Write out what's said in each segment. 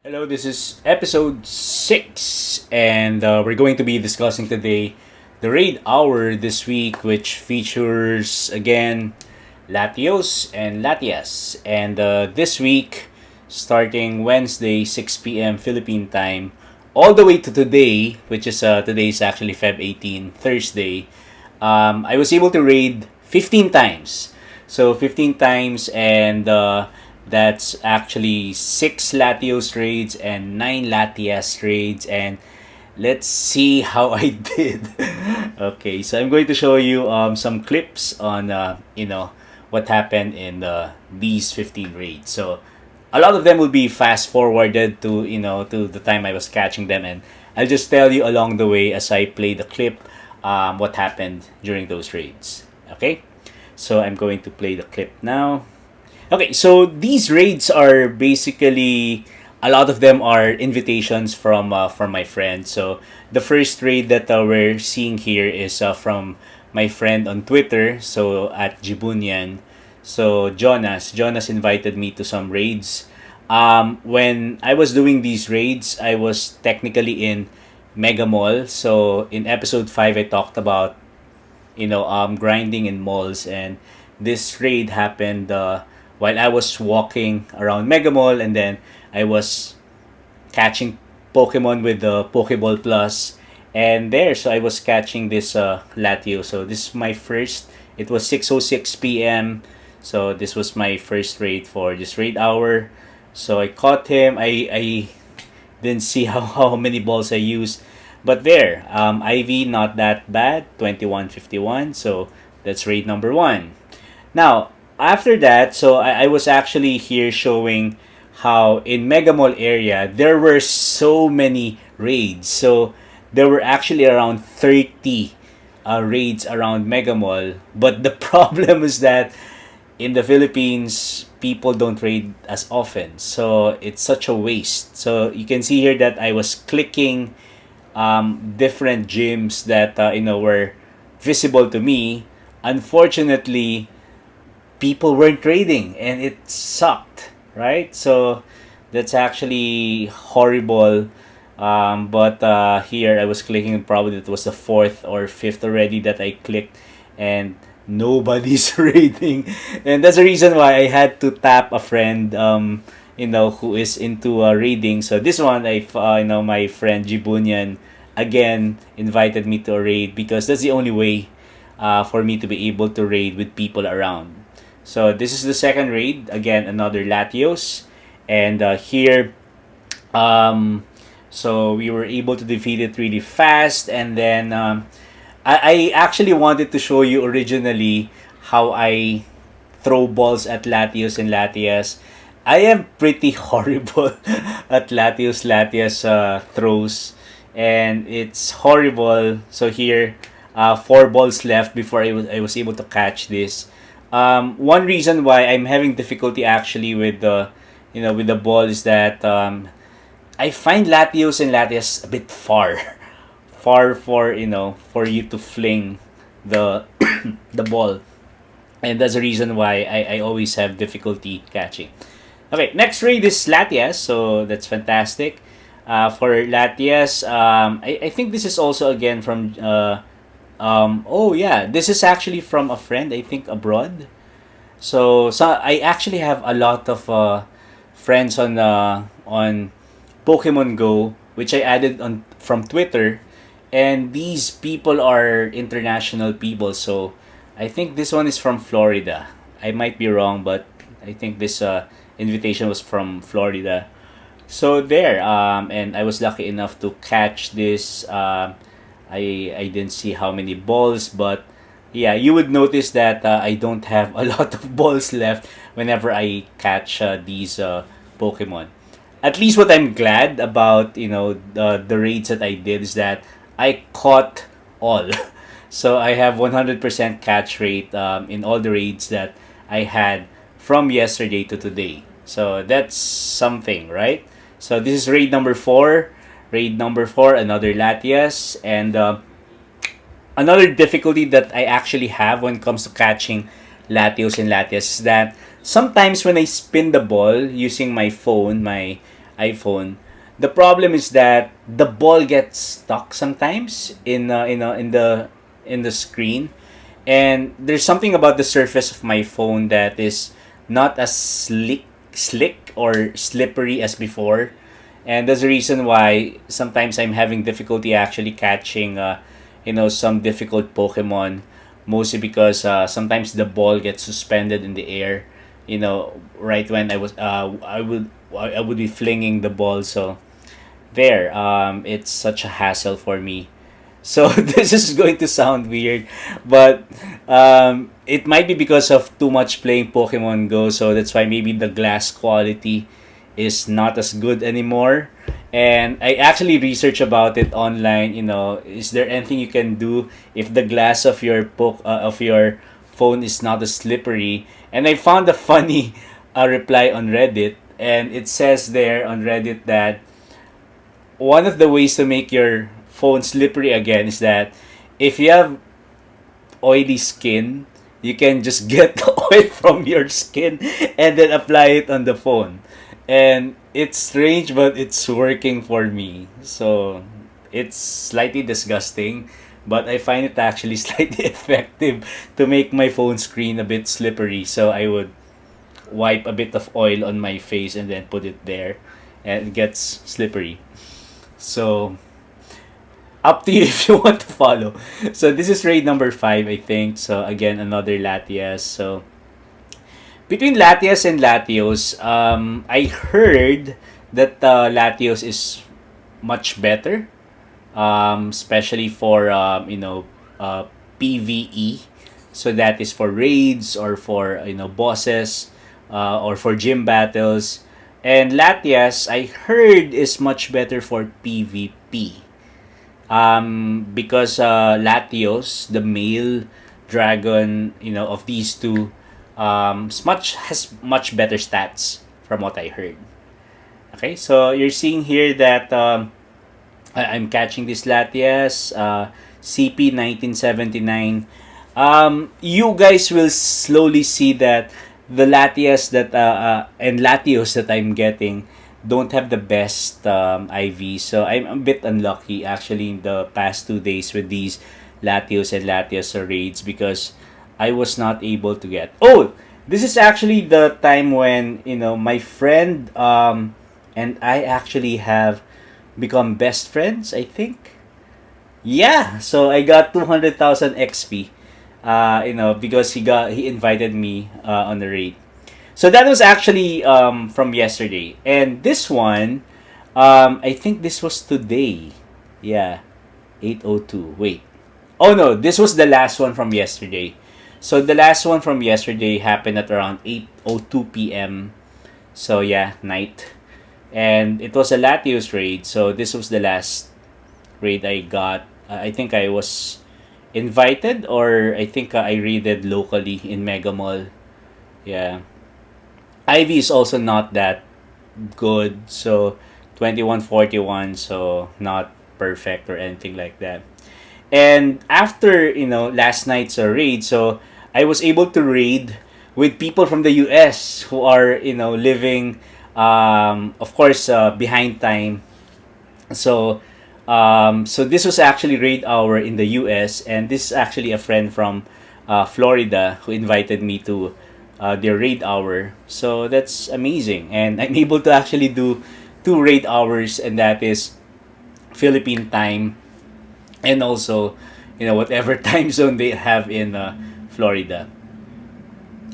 Hello, this is episode 6, and we're going to be discussing today the raid hour this week, which features again Latios and Latias. And this week, starting Wednesday, 6 p.m. Philippine time, all the way to today, which is today is actually Feb 18, Thursday, I was able to raid 15 times. So 15 times, and that's actually 6 Latios raids and 9 Latias raids, and let's see how I did. Okay, so I'm going to show you some clips on what happened in these 15 raids. So a lot of them will be fast forwarded to to the time I was catching them, and I'll just tell you along the way as I play the clip what happened during those raids. Okay, so I'm going to play the clip now. Okay, so these raids are basically a lot of them are invitations from my friend. So the first raid that we're seeing here is from my friend on Twitter. So at Jibunyan. So Jonas invited me to some raids. When I was doing these raids, I was technically in Mega Mall. So in episode 5, I talked about grinding in malls, and this raid happened while I was walking around Mega Mall, and then I was catching Pokemon with the Pokeball Plus, and there, so I was catching this Latio. So this is my first. It was 6:06 p.m. So this was my first raid for this raid hour. So I caught him. I didn't see how many balls I used, but there, IV not that bad, 2151. So that's raid number one. Now, after that, so I was actually here showing how in Mega Mall area there were so many raids. So there were actually around 30 raids around Mega Mall. But the problem is that in the Philippines, people don't raid as often. So it's such a waste. So you can see here that I was clicking different gyms that were visible to me. Unfortunately, people weren't trading and it sucked, right? So that's actually horrible. But here I was clicking, probably it was the fourth or fifth already that I clicked, and nobody's raiding. And that's the reason why I had to tap a friend, who is into raiding. So this one, my friend Jibunyan again invited me to a raid because that's the only way for me to be able to raid with people around. So this is the second raid. Again, another Latios. And here, so we were able to defeat it really fast. And then I actually wanted to show you originally how I throw balls at Latios and Latias. I am pretty horrible at Latios Latias throws. And it's horrible. So here, 4 balls left before I was able to catch this. One reason why I'm having difficulty actually with the ball is that I find Latios and Latias a bit far, far for you to fling the the ball, and that's the reason why I always have difficulty catching. Okay, next raid is Latias, so that's fantastic. For Latias, I think this is also again from oh yeah, this is actually from a friend, I think abroad. So I actually have a lot of friends on Pokemon Go, which I added on from Twitter, and these people are international people. So I think this one is from Florida. I might be wrong, but I think this invitation was from Florida. So there, and I was lucky enough to catch this. I didn't see how many balls, but yeah, you would notice that I don't have a lot of balls left whenever I catch these Pokemon. At least what I'm glad about, the raids that I did is that I caught all. So I have 100% catch rate in all the raids that I had from yesterday to today. So that's something, right? So this is raid number 4. Raid number 4, another Latias. And another difficulty that I actually have when it comes to catching Latios and Latias is that sometimes when I spin the ball using my phone, iPhone. The problem is that the ball gets stuck sometimes in the screen, and there's something about the surface of my phone that is not as slick or slippery as before, and that's the reason why sometimes I'm having difficulty actually catching some difficult Pokemon, mostly because sometimes the ball gets suspended in the air, right when I would be flinging the ball. So there, it's such a hassle for me. So this is going to sound weird, but it might be because of too much playing Pokemon Go. So that's why maybe the glass quality is not as good anymore. And I actually researched about it online. Is there anything you can do if the glass of of your phone is not as slippery? And I found a funny reply on Reddit, and it says there on Reddit that one of the ways to make your phone slippery again is that if you have oily skin, you can just get the oil from your skin and then apply it on the phone. And it's strange, but it's working for me. So it's slightly disgusting, but I find it actually slightly effective to make my phone screen a bit slippery. So I would wipe a bit of oil on my face and then put it there, and it gets slippery. So up to you if you want to follow. So this is raid number 5, I think. So again, another Latias. So between Latias and Latios, I heard that Latios is much better, especially for PVE. So that is for raids or for bosses, or for gym battles. And Latias, I heard, is much better for PvP. Because Latios, the male dragon, of these two, has much better stats from what I heard. Okay, so you're seeing here that I'm catching this Latias, CP 1979. You guys will slowly see that the Latias and Latios that I'm getting don't have the best IV. So I'm a bit unlucky actually in the past 2 days with these Latios and Latias raids because I was not able to get. Oh, this is actually the time when my friend and I actually have become best friends, I think. Yeah, so I got 200,000 XP. Because he invited me on the raid. So that was actually from yesterday. And this one, I think this was today. Yeah, 8:02. Wait. Oh no, this was the last one from yesterday. So the last one from yesterday happened at around 8:02 p.m. So yeah, night. And it was a Latios raid. So this was the last raid I got. I think I was invited, or I think I raided locally in Mega Mall. Yeah. Ivy is also not that good. So 2141, so not perfect or anything like that. And after, last night's raid, so I was able to raid with people from the US who are, living, of course, behind time. So this was actually raid hour in the US, and this is actually a friend from Florida who invited me to their raid hour. So that's amazing, and I'm able to actually do 2 raid hours, and that is Philippine time, and also whatever time zone they have in Florida.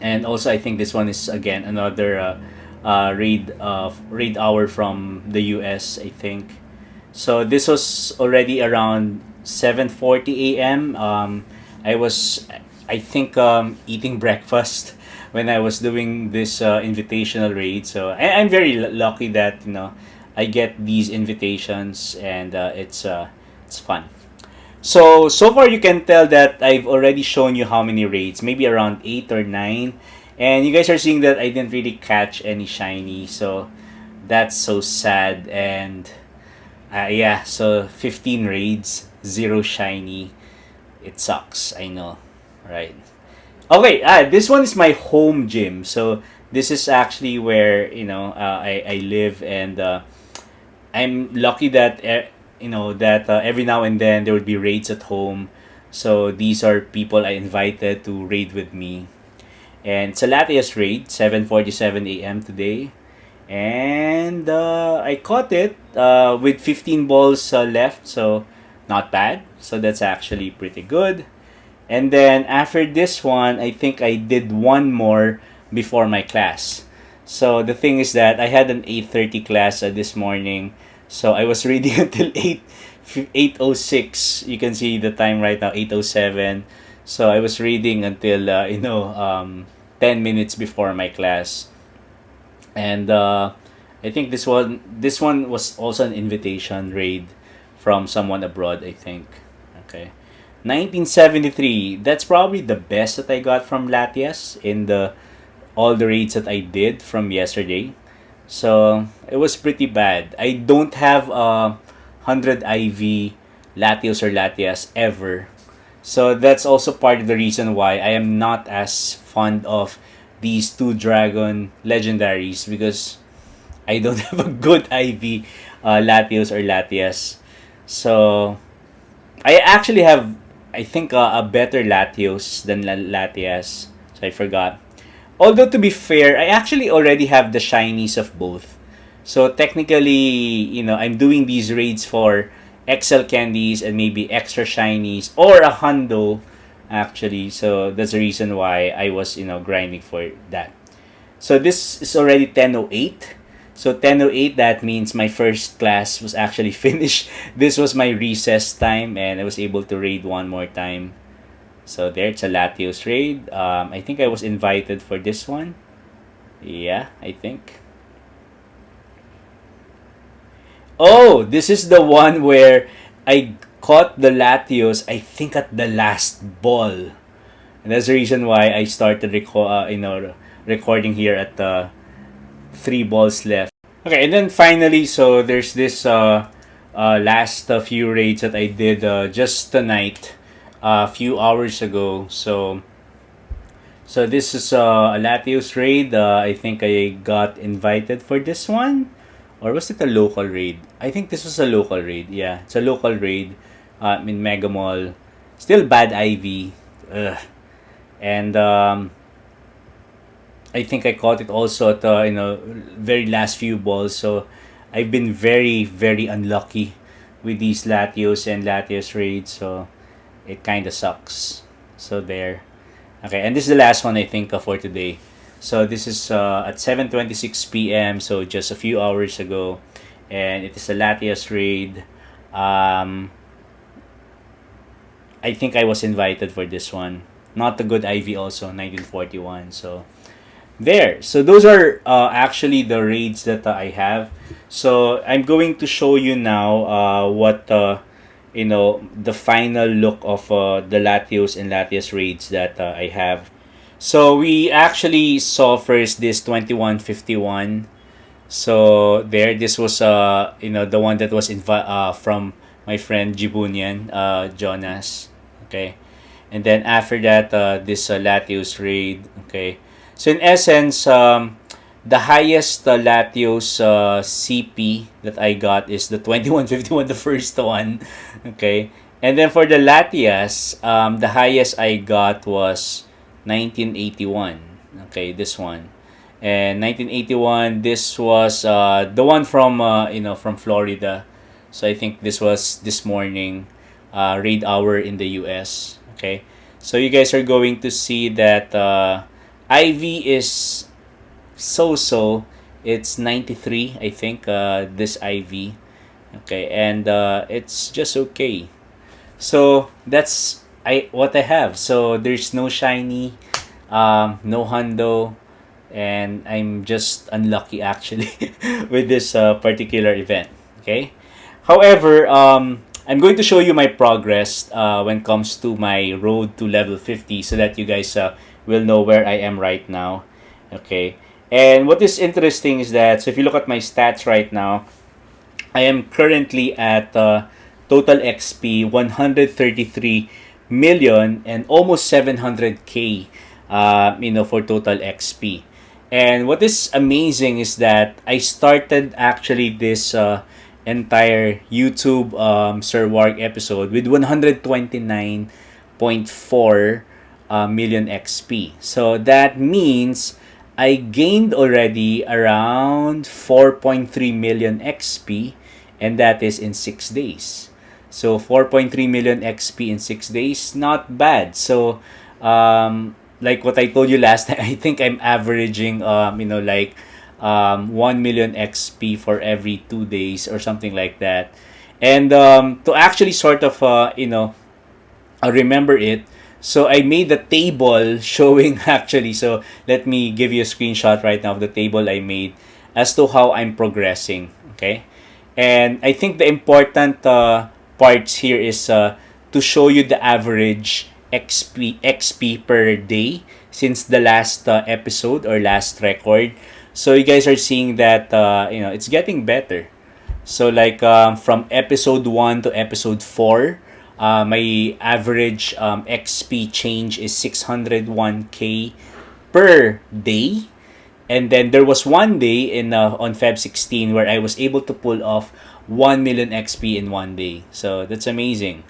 And also I think this one is again another raid hour from the US, I think. So this was already around 7:40 a.m. I was, I think, eating breakfast when I was doing this invitational raid. So I'm very lucky that I get these invitations, and it's fun. So far you can tell that I've already shown you how many raids, maybe around 8 or 9, and you guys are seeing that I didn't really catch any shiny. So that's so sad. And yeah, so 15 raids, 0 shiny. It sucks, I know, right? Okay, this one is my home gym. So this is actually where I live, and I'm lucky that that every now and then there would be raids at home. So these are people I invited to raid with me. And it's a Latias raid, 7:47 a.m. today. And I caught it with 15 balls left, so not bad. So that's actually pretty good. And then after this one, I think I did one more before my class. So the thing is that I had an 8:30 class this morning. So I was reading until 8:06. You can see the time right now, 8:07. So I was reading until 10 minutes before my class. And I think this one was also an invitation raid from someone abroad, I think. Okay. 1973. That's probably the best that I got from Latias in the all the raids that I did from yesterday. So it was pretty bad. I don't have a 100 IV Latios or Latias ever. So that's also part of the reason why I am not as fond of these two dragon legendaries, because I don't have a good IV Latios or Latias. So I actually have, I think, a better Latios than Latias. So I forgot. Although to be fair, I actually already have the shinies of both. So technically, I'm doing these raids for XL candies and maybe extra shinies or a hundo actually. So that's the reason why I was, grinding for that. So this is already 10:08. So 10:08, that means my first class was actually finished. This was my recess time and I was able to raid one more time. So there, it's a Latios raid. I think I was invited for this one. Yeah, I think. Oh, this is the one where I caught the Latios, I think, at the last ball. And that's the reason why I started recording here at the 3 balls left. Okay, and then finally, so there's this last few raids that I did just tonight, a few hours ago. So this is a Latios raid. I think I got invited for this one. Or was it a local raid? I think this was a local raid. Yeah, it's a local raid in Mega Mall. Still bad IV. Ugh. And I think I caught it also at the very last few balls. So I've been very, very unlucky with these Latios and Latios raids. So it kind of sucks. So there. Okay, and this is the last one I think for today. So this is at 7:26 p.m. So just a few hours ago, and it is a Latias raid. I think I was invited for this one. Not the good IV also, 1941. So there. So those are actually the raids that I have. So I'm going to show you now what the final look of the Latios and Latias raids that I have. So we actually saw first this 2151. So there, this was the one that was from my friend Jibunian, Jonas. Okay, and then after that, this Latios raid. Okay, so in essence, the highest Latios CP that I got is the 2151, the first one. Okay, and then for the Latias, the highest I got was 1981. Okay, this one. And 1981, this was the one from from Florida. So I think this was this morning, raid hour in the US. Okay, so you guys are going to see that IV is so. It's 93, I think. This IV. Okay, and it's just okay. So that's what I have. So there's no shiny, no hundo, and I'm just unlucky actually with this particular event. Okay. However, I'm going to show you my progress when it comes to my road to level 50, so that you guys will know where I am right now. Okay. And what is interesting is that, so if you look at my stats right now, I am currently at total XP 133 million and almost 700k for total XP. And what is amazing is that I started actually this entire YouTube Sirwarg episode with 129.4 million XP. So that means I gained already around 4.3 million XP, and that is in 6 days. So 4.3 million XP in 6 days, not bad. So like what I told you last time, I think I'm averaging 1 million XP for every 2 days or something like that. And to actually sort of remember it, so I made the table showing actually. So let me give you a screenshot right now of the table I made as to how I'm progressing. Okay, and I think the important parts here is to show you the average XP per day since the last episode or last record. So you guys are seeing that it's getting better. So like from episode 1 to episode 4, my average XP change is 601k per day. And then there was one day in on Feb 16 where I was able to pull off 1 million XP in one day. So that's amazing.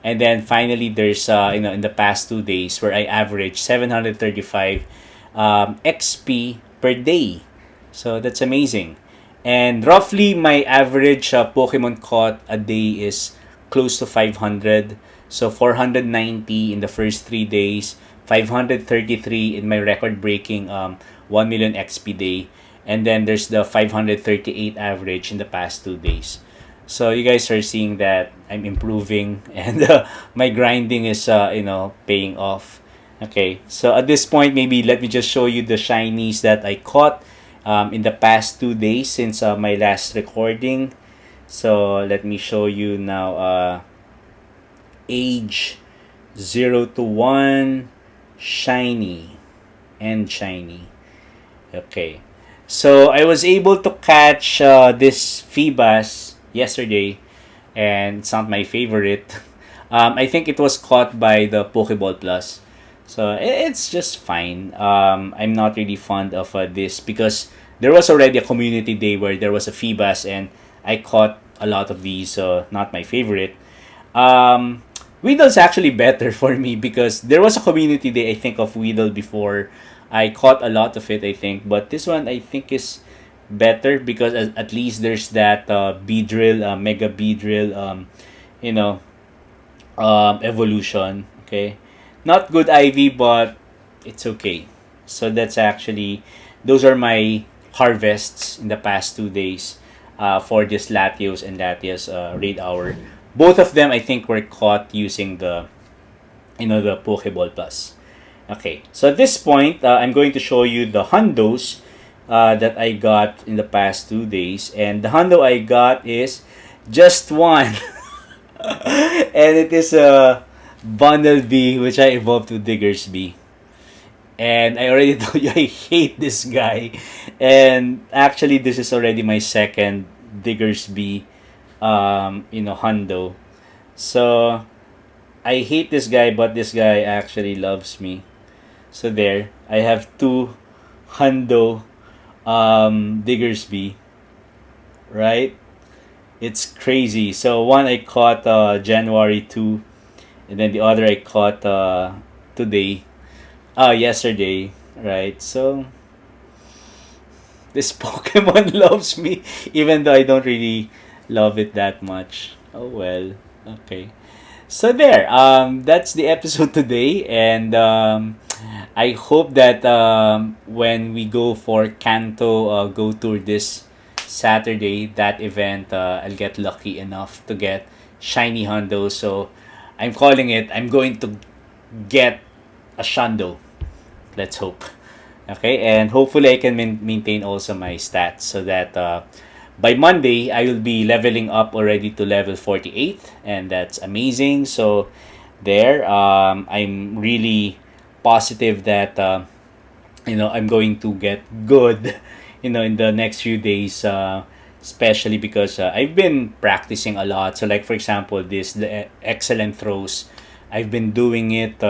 And then finally there's in the past 2 days where I averaged 735 XP per day. So that's amazing. And roughly my average Pokemon caught a day is close to 500. So 490 in the first 3 days, 533 in my record breaking 1 million XP day. And then there's the 538 average in the past 2 days. So you guys are seeing that I'm improving and my grinding is paying off. Okay, so at this point, maybe let me just show you the shinies that I caught in the past 2 days since my last recording. So let me show you now age 0 to 1 shiny and shiny. Okay, so I was able to catch this Phoebus yesterday, and it's not my favorite. I think it was caught by the Pokeball Plus. So it's just fine. I'm not really fond of this because there was already a community day where there was a Phoebus and I caught a lot of these. So not my favorite. Weedle's actually better for me because there was a community day I think of Weedle before. I caught a lot of it I think, but this one I think is better because at least there's that Beedrill, Mega Beedrill, evolution. Okay, not good IV, but it's okay. So that's actually those are my harvests in the past 2 days for this Latios and Latias raid hour. Both of them I think were caught using the Pokeball Plus. Okay, so at this point I'm going to show you the hundos that I got in the past 2 days, and the hundo I got is just one. And it is a Bundle B, which I evolved to Diggers B. And I already told you I hate this guy. And actually, this is already my second Diggers B, hundo. So I hate this guy, but this guy actually loves me. So there, I have two hundo Diggers B, right? It's crazy. So one I caught January 2, and then the other I caught yesterday, right? So this Pokemon loves me, even though I don't really love it that much. Oh well, okay. So there, that's the episode today, and I hope that when we go for Kanto Go Tour this Saturday, that event, I'll get lucky enough to get shiny hundo. So I'm calling it. I'm going to get a shundo. Let's hope. Okay, and hopefully I can maintain also my stats so that by Monday I will be leveling up already to level 48, and that's amazing. So there, I'm really positive that I'm going to get good in the next few days, especially because I've been practicing a lot. So like for example the excellent throws, I've been doing it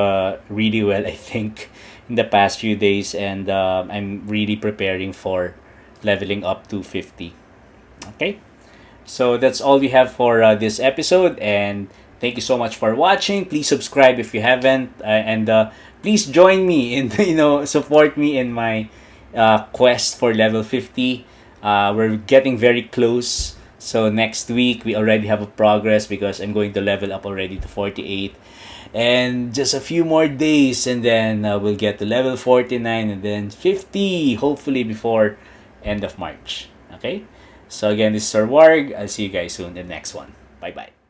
really well I think in the past few days, and I'm really preparing for leveling up to 50. Okay, So that's all we have for this episode, and thank you so much for watching. Please subscribe if you haven't, and please join me in support me in my quest for level 50. We're getting very close. So next week we already have a progress because I'm going to level up already to 48. And just a few more days, and then we'll get to level 49 and then 50, hopefully before end of March. Okay? So again, this is Sirwarg. I'll see you guys soon in the next one. Bye bye.